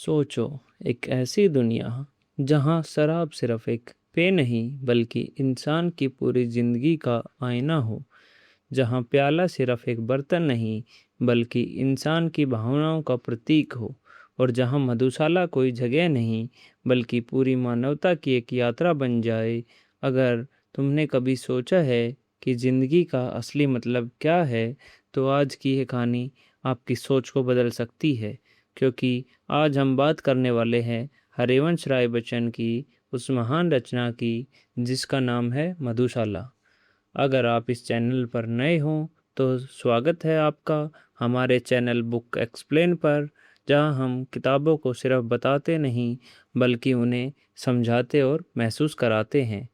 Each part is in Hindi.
सोचो, एक ऐसी दुनिया जहाँ शराब सिर्फ एक पेय नहीं बल्कि इंसान की पूरी जिंदगी का आईना हो। जहाँ प्याला सिर्फ एक बर्तन नहीं बल्कि इंसान की भावनाओं का प्रतीक हो। और जहाँ मधुशाला कोई जगह नहीं बल्कि पूरी मानवता की एक यात्रा बन जाए। अगर तुमने कभी सोचा है कि ज़िंदगी का असली मतलब क्या है, तो आज की ये कहानी आपकी सोच को बदल सकती है। क्योंकि आज हम बात करने वाले हैं हरिवंश राय बच्चन की उस महान रचना की जिसका नाम है मधुशाला। अगर आप इस चैनल पर नए हों तो स्वागत है आपका हमारे चैनल बुक एक्सप्लेन पर, जहां हम किताबों को सिर्फ बताते नहीं बल्कि उन्हें समझाते और महसूस कराते हैं।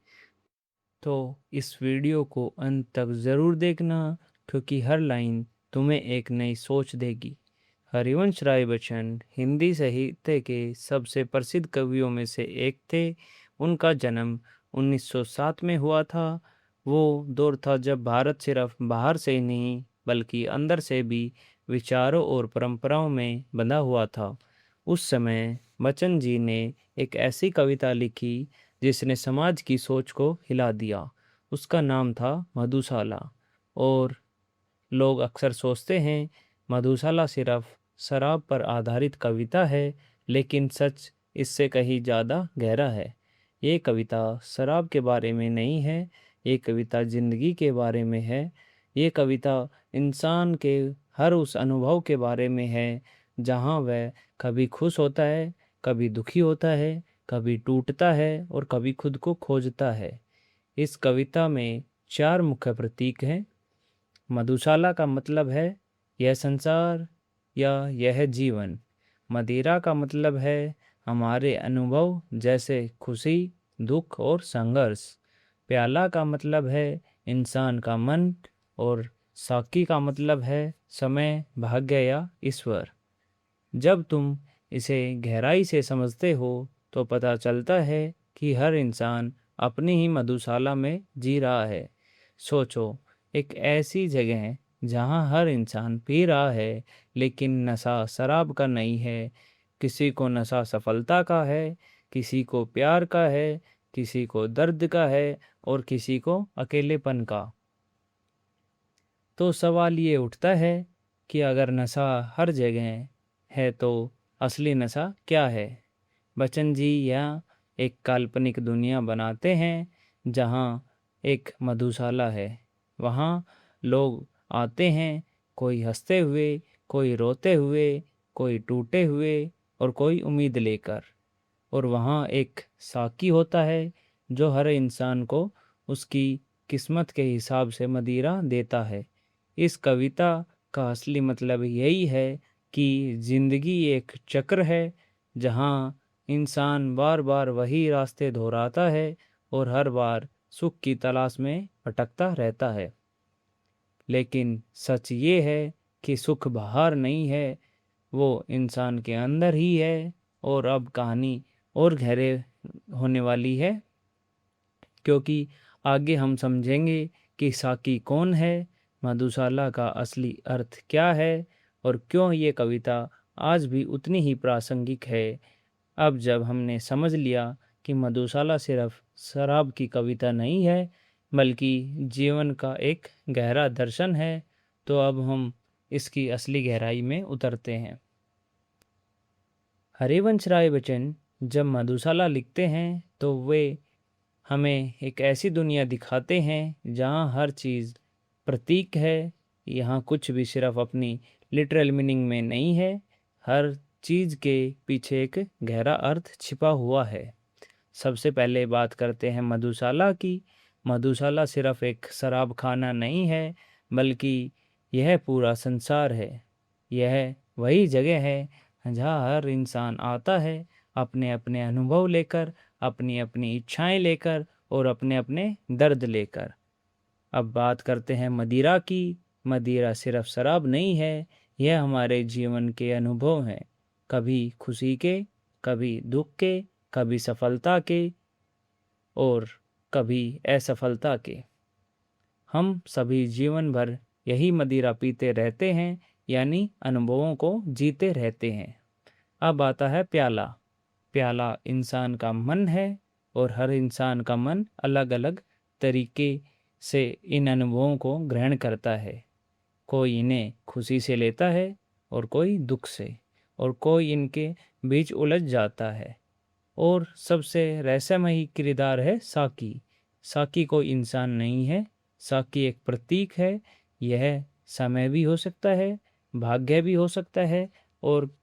तो इस वीडियो को अंत तक ज़रूर देखना, क्योंकि हर लाइन तुम्हें एक नई सोच देगी। हरिवंश राय बच्चन हिंदी साहित्य के सबसे प्रसिद्ध कवियों में से एक थे। उनका जन्म 1907 में हुआ था। वो दौर था जब भारत सिर्फ बाहर से ही नहीं बल्कि अंदर से भी विचारों और परंपराओं में बंधा हुआ था। उस समय बच्चन जी ने एक ऐसी कविता लिखी जिसने समाज की सोच को हिला दिया। उसका नाम था मधुशाला। और लोग अक्सर सोचते हैं मधुशाला सिर्फ शराब पर आधारित कविता है, लेकिन सच इससे कहीं ज़्यादा गहरा है। ये कविता शराब के बारे में नहीं है, ये कविता ज़िंदगी के बारे में है। ये कविता इंसान के हर उस अनुभव के बारे में है जहाँ वह कभी खुश होता है, कभी दुखी होता है, कभी टूटता है और कभी खुद को खोजता है। इस कविता में चार मुख्य प्रतीक हैं। मधुशाला का मतलब है यह संसार या यह जीवन। मदिरा का मतलब है हमारे अनुभव जैसे खुशी, दुख और संघर्ष। प्याला का मतलब है इंसान का मन। और साकी का मतलब है समय, भाग्य या ईश्वर। जब तुम इसे गहराई से समझते हो तो पता चलता है कि हर इंसान अपनी ही मधुशाला में जी रहा है। सोचो, एक ऐसी जगह जहां हर इंसान पी रहा है, लेकिन नशा शराब का नहीं है। किसी को नशा सफलता का है, किसी को प्यार का है, किसी को दर्द का है और किसी को अकेलेपन का। तो सवाल ये उठता है कि अगर नशा हर जगह है तो असली नशा क्या है। बच्चन जी यहाँ एक काल्पनिक दुनिया बनाते हैं जहाँ एक मधुशाला है। वहाँ लोग आते हैं, कोई हंसते हुए, कोई रोते हुए, कोई टूटे हुए और कोई उम्मीद लेकर। और वहाँ एक साकी होता है जो हर इंसान को उसकी किस्मत के हिसाब से मदिरा देता है। इस कविता का असली मतलब यही है कि जिंदगी एक चक्र है जहाँ इंसान बार बार वही रास्ते दोहराता है और हर बार सुख की तलाश में भटकता रहता है। लेकिन सच ये है कि सुख बाहर नहीं है, वो इंसान के अंदर ही है। और अब कहानी और गहरे होने वाली है, क्योंकि आगे हम समझेंगे कि साकी कौन है, मधुशाला का असली अर्थ क्या है और क्यों ये कविता आज भी उतनी ही प्रासंगिक है। अब जब हमने समझ लिया कि मधुशाला सिर्फ शराब की कविता नहीं है बल्कि जीवन का एक गहरा दर्शन है, तो अब हम इसकी असली गहराई में उतरते हैं। हरिवंश राय बच्चन जब मधुशाला लिखते हैं तो वे हमें एक ऐसी दुनिया दिखाते हैं जहाँ हर चीज़ प्रतीक है। यहाँ कुछ भी सिर्फ अपनी लिटरल मीनिंग में नहीं है, हर चीज़ के पीछे एक गहरा अर्थ छिपा हुआ है। सबसे पहले बात करते हैं मधुशाला की। मधुशाला सिर्फ एक शराब खाना नहीं है बल्कि यह पूरा संसार है। यह वही जगह है जहाँ हर इंसान आता है अपने अपने अनुभव लेकर, अपनी अपनी इच्छाएं लेकर और अपने अपने दर्द लेकर। अब बात करते हैं मदिरा की। मदिरा सिर्फ शराब नहीं है, यह हमारे जीवन के अनुभव हैं। कभी खुशी के, कभी दुख के, कभी सफलता के और कभी असफलता के। हम सभी जीवन भर यही मदिरा पीते रहते हैं, यानी अनुभवों को जीते रहते हैं। अब आता है प्याला। प्याला इंसान का मन है और हर इंसान का मन अलग अलग तरीके से इन अनुभवों को ग्रहण करता है। कोई इन्हें खुशी से लेता है और कोई दुख से, और कोई इनके बीच उलझ जाता है। और सबसे रहस्यमयी किरदार है साकी। साकी कोई इंसान नहीं है, साकी एक प्रतीक है। यह समय भी हो सकता है, भाग्य भी हो सकता है, और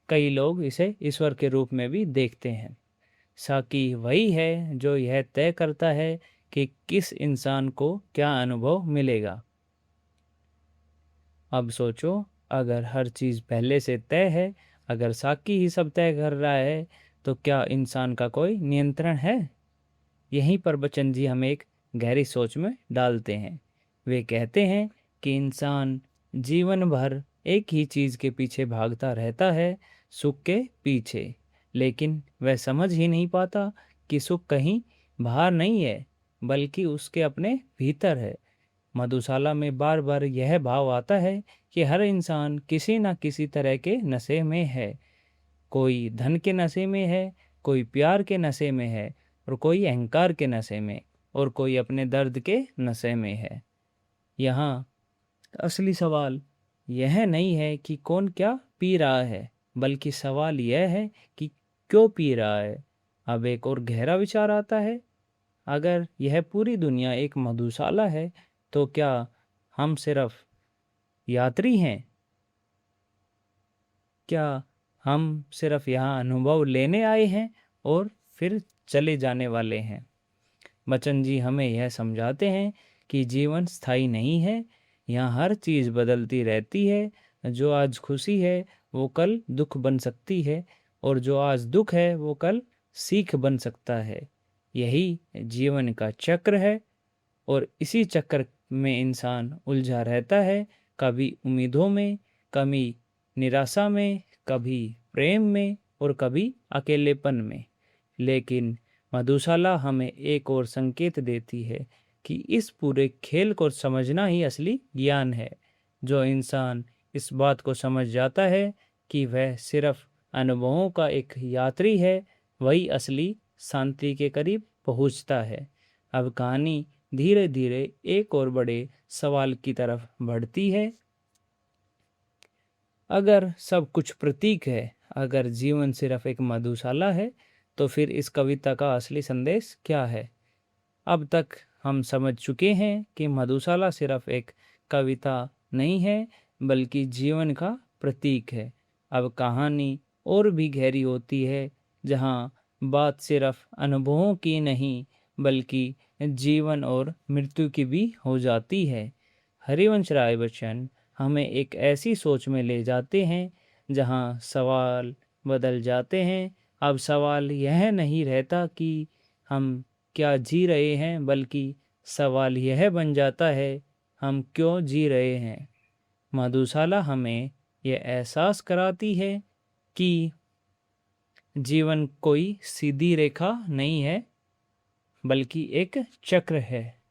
कई लोग इसे ईश्वर के रूप में भी देखते हैं। साकी वही है जो यह तय करता है कि किस इंसान को क्या अनुभव मिलेगा। अब सोचो, अगर हर चीज़ पहले से तय है, अगर साकी ही सब तय कर रहा है, तो क्या इंसान का कोई नियंत्रण है? यहीं पर बच्चन जी हमें एक गहरी सोच में डालते हैं। वे कहते हैं कि इंसान जीवन भर एक ही चीज़ के पीछे भागता रहता है, सुख के पीछे, लेकिन वह समझ ही नहीं पाता कि सुख कहीं बाहर नहीं है, बल्कि उसके अपने भीतर है। मधुशाला में बार बार यह भाव आता है कि हर इंसान किसी न किसी तरह के नशे में है। कोई धन के नशे में है, कोई प्यार के नशे में है, और कोई अहंकार के नशे में, और कोई अपने दर्द के नशे में है। यहाँ असली सवाल यह नहीं है कि कौन क्या पी रहा है, बल्कि सवाल यह है कि क्यों पी रहा है। अब एक और गहरा विचार आता है, अगर यह पूरी दुनिया एक मधुशाला है, तो क्या हम सिर्फ यात्री हैं? क्या हम सिर्फ यहाँ अनुभव लेने आए हैं और फिर चले जाने वाले हैं? बच्चन जी हमें यह समझाते हैं कि जीवन स्थायी नहीं है। यहाँ हर चीज़ बदलती रहती है। जो आज खुशी है वो कल दुख बन सकती है, और जो आज दुख है वो कल सीख बन सकता है। यही जीवन का चक्र है, और इसी चक्कर में इंसान उलझा रहता है, कभी उम्मीदों में, कभी निराशा में, कभी प्रेम में, और कभी अकेलेपन में। लेकिन मधुशाला हमें एक और संकेत देती है कि इस पूरे खेल को समझना ही असली ज्ञान है। जो इंसान इस बात को समझ जाता है कि वह सिर्फ अनुभवों का एक यात्री है, वही असली शांति के करीब पहुंचता है। अब कहानी धीरे धीरे एक और बड़े सवाल की तरफ बढ़ती है। अगर सब कुछ प्रतीक है, अगर जीवन सिर्फ एक मधुशाला है, तो फिर इस कविता का असली संदेश क्या है? अब तक हम समझ चुके हैं कि मधुशाला सिर्फ एक कविता नहीं है, बल्कि जीवन का प्रतीक है। अब कहानी और भी गहरी होती है, जहाँ बात सिर्फ अनुभवों की नहीं, बल्कि जीवन और मृत्यु की भी हो जाती है। हरिवंश राय बच्चन हमें एक ऐसी सोच में ले जाते हैं जहाँ सवाल बदल जाते हैं। अब सवाल यह नहीं रहता कि हम क्या जी रहे हैं, बल्कि सवाल यह बन जाता है हम क्यों जी रहे हैं। मधुशाला हमें यह एहसास कराती है कि जीवन कोई सीधी रेखा नहीं है, बल्कि एक चक्र है,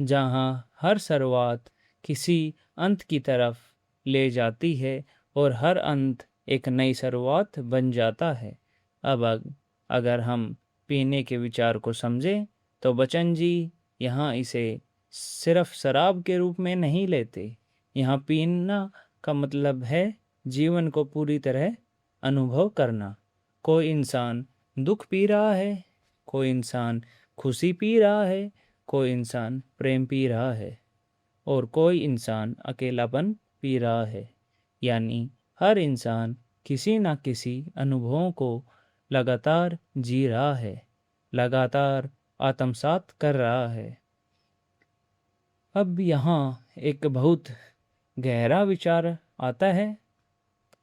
जहाँ हर शुरुआत किसी अंत की तरफ ले जाती है, और हर अंत एक नई शुरुआत बन जाता है। अब अगर हम पीने के विचार को समझें, तो बच्चन जी यहाँ इसे सिर्फ शराब के रूप में नहीं लेते। यहाँ पीना का मतलब है जीवन को पूरी तरह अनुभव करना। कोई इंसान दुख पी रहा है, कोई इंसान खुशी पी रहा है, कोई इंसान प्रेम पी रहा है, और कोई इंसान अकेलापन पी रहा है। यानी हर इंसान किसी न किसी अनुभवों को लगातार जी रहा है, लगातार आत्मसात कर रहा है। अब यहाँ एक बहुत गहरा विचार आता है,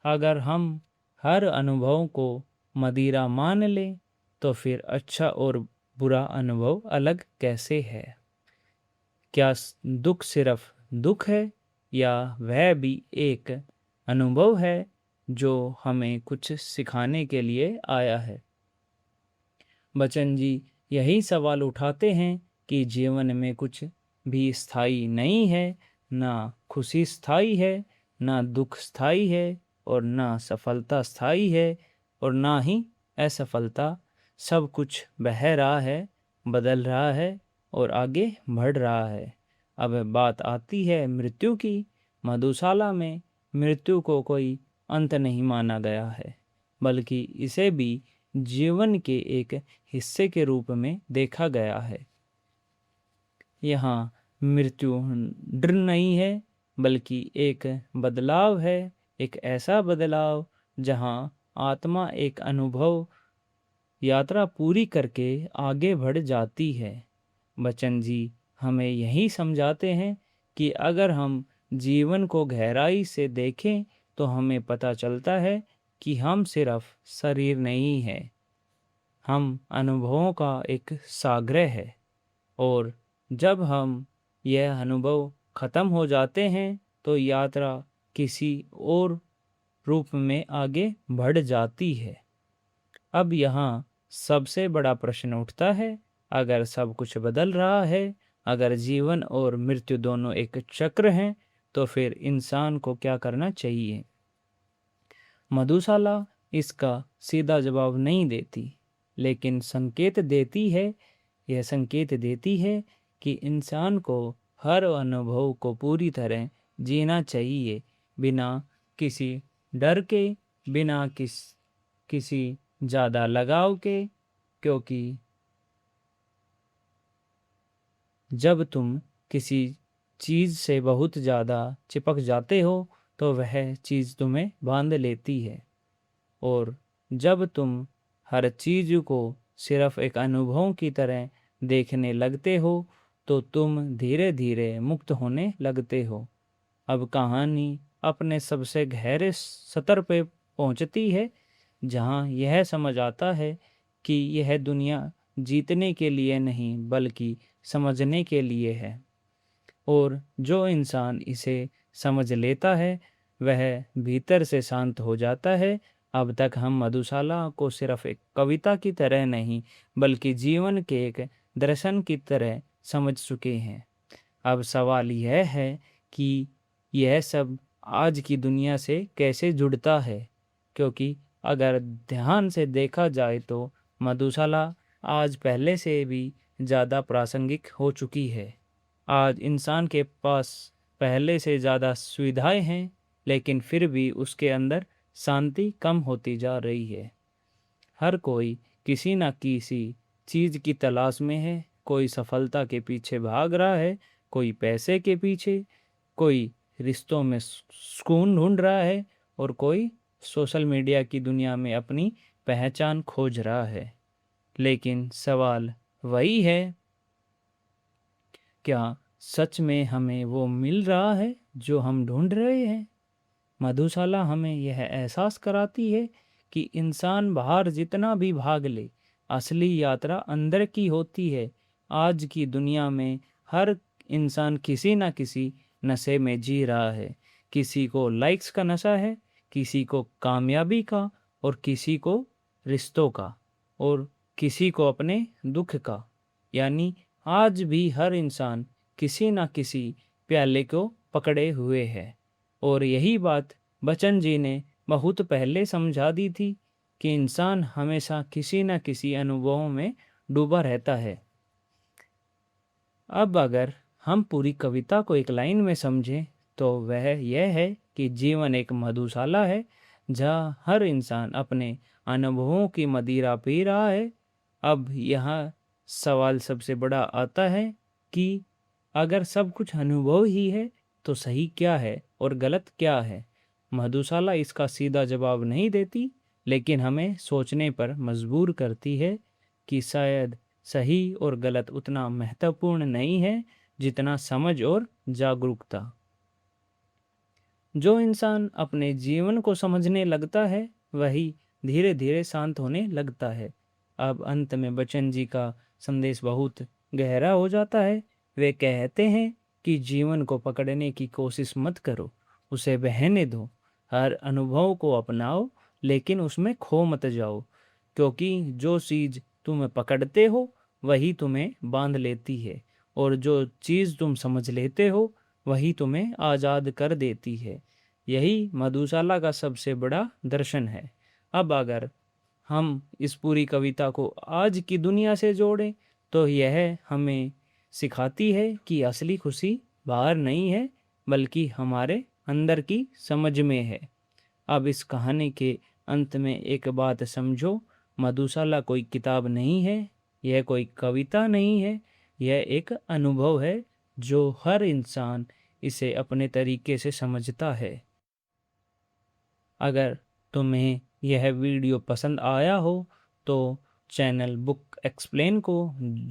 अगर हम हर अनुभव को मदिरा मान लें, तो फिर अच्छा और बुरा अनुभव अलग कैसे है? क्या दुख सिर्फ दुख है, या वह भी एक अनुभव है जो हमें कुछ सिखाने के लिए आया है? बच्चन जी यही सवाल उठाते हैं कि जीवन में कुछ भी स्थायी नहीं है, ना खुशी स्थायी है, ना दुख स्थायी है, और ना सफलता स्थायी है। और ना ही असफलता। सब कुछ बह रहा है, बदल रहा है और आगे बढ़ रहा है। अब बात आती है मृत्यु की। मधुशाला में मृत्यु को कोई अंत नहीं माना गया है, बल्कि इसे भी जीवन के एक हिस्से के रूप में देखा गया है। यहाँ मृत्यु डर नहीं है, बल्कि एक बदलाव है, एक ऐसा बदलाव जहाँ आत्मा एक अनुभव यात्रा पूरी करके आगे बढ़ जाती है। बच्चन जी हमें यही समझाते हैं कि अगर हम जीवन को गहराई से देखें तो हमें पता चलता है कि हम सिर्फ शरीर नहीं है, हम अनुभवों का एक सागर है। और जब हम यह अनुभव खत्म हो जाते हैं तो यात्रा किसी और रूप में आगे बढ़ जाती है। अब यहाँ सबसे बड़ा प्रश्न उठता है, अगर सब कुछ बदल रहा है, अगर जीवन और मृत्यु दोनों एक चक्र हैं, तो फिर इंसान को क्या करना चाहिए? मधुशाला इसका सीधा जवाब नहीं देती, लेकिन संकेत देती है। यह संकेत देती है कि इंसान को हर अनुभव को पूरी तरह जीना चाहिए, बिना किसी डर के, बिना किसी ज़्यादा लगाव के, क्योंकि जब तुम किसी चीज़ से बहुत ज़्यादा चिपक जाते हो तो वह चीज़ तुम्हें बांध लेती है। और जब तुम हर चीज़ को सिर्फ एक अनुभव की तरह देखने लगते हो तो तुम धीरे धीरे मुक्त होने लगते हो। अब कहानी अपने सबसे गहरे स्तर पे पहुंचती है, जहां यह समझ आता है कि यह दुनिया जीतने के लिए नहीं बल्कि समझने के लिए है। और जो इंसान इसे समझ लेता है वह भीतर से शांत हो जाता है। अब तक हम मधुशाला को सिर्फ एक कविता की तरह नहीं बल्कि जीवन के एक दर्शन की तरह समझ चुके हैं। अब सवाल यह है कि यह सब आज की दुनिया से कैसे जुड़ता है, क्योंकि अगर ध्यान से देखा जाए तो मधुशाला आज पहले से भी ज़्यादा प्रासंगिक हो चुकी है। आज इंसान के पास पहले से ज़्यादा सुविधाएं हैं, लेकिन फिर भी उसके अंदर शांति कम होती जा रही है। हर कोई किसी न किसी चीज़ की तलाश में है। कोई सफलता के पीछे भाग रहा है, कोई पैसे के पीछे, कोई रिश्तों में सुकून ढूंढ रहा है और कोई सोशल मीडिया की दुनिया में अपनी पहचान खोज रहा है। लेकिन सवाल वही है, क्या सच में हमें वो मिल रहा है जो हम ढूंढ रहे हैं? मधुशाला हमें यह एहसास कराती है कि इंसान बाहर जितना भी भाग ले, असली यात्रा अंदर की होती है। आज की दुनिया में हर इंसान किसी न किसी नशे में जी रहा है। किसी को लाइक्स का नशा है, किसी को कामयाबी का, और किसी को रिश्तों का, और किसी को अपने दुख का। यानी आज भी हर इंसान किसी न किसी प्याले को पकड़े हुए है। और यही बात बच्चन जी ने बहुत पहले समझा दी थी कि इंसान हमेशा किसी न किसी अनुभवों में डूबा रहता है। अब अगर हम पूरी कविता को एक लाइन में समझें तो वह यह है कि जीवन एक मधुशाला है जहाँ हर इंसान अपने अनुभवों की मदिरा पी रहा है। अब यहाँ सवाल सबसे बड़ा आता है कि अगर सब कुछ अनुभव ही है तो सही क्या है और गलत क्या है? मधुशाला इसका सीधा जवाब नहीं देती, लेकिन हमें सोचने पर मजबूर करती है कि शायद सही और गलत उतना महत्वपूर्ण नहीं है जितना समझ और जागरूकता। जो इंसान अपने जीवन को समझने लगता है वही धीरे धीरे शांत होने लगता है। अब अंत में बच्चन जी का संदेश बहुत गहरा हो जाता है। वे कहते हैं कि जीवन को पकड़ने की कोशिश मत करो, उसे बहने दो। हर अनुभव को अपनाओ, लेकिन उसमें खो मत जाओ, क्योंकि जो चीज़ तुम पकड़ते हो वही तुम्हें बांध लेती है, और जो चीज़ तुम समझ लेते हो वही तुम्हें आज़ाद कर देती है। यही मधुशाला का सबसे बड़ा दर्शन है। अब अगर हम इस पूरी कविता को आज की दुनिया से जोड़ें तो यह हमें सिखाती है कि असली खुशी बाहर नहीं है बल्कि हमारे अंदर की समझ में है। अब इस कहानी के अंत में एक बात समझो, मधुशाला कोई किताब नहीं है, यह कोई कविता नहीं है, यह एक अनुभव है जो हर इंसान इसे अपने तरीके से समझता है। अगर तुम्हें यह वीडियो पसंद आया हो तो चैनल बुक एक्सप्लेन को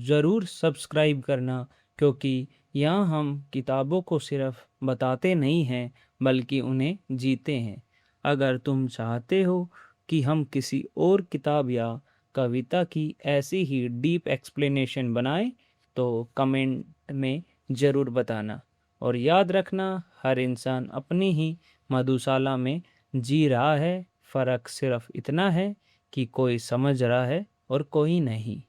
ज़रूर सब्सक्राइब करना, क्योंकि यहाँ हम किताबों को सिर्फ बताते नहीं हैं बल्कि उन्हें जीते हैं। अगर तुम चाहते हो कि हम किसी और किताब या कविता की ऐसी ही डीप एक्सप्लेनेशन बनाएं तो कमेंट में ज़रूर बताना। और याद रखना, हर इंसान अपनी ही मधुशाला में जी रहा है, फ़र्क सिर्फ इतना है कि कोई समझ रहा है और कोई नहीं।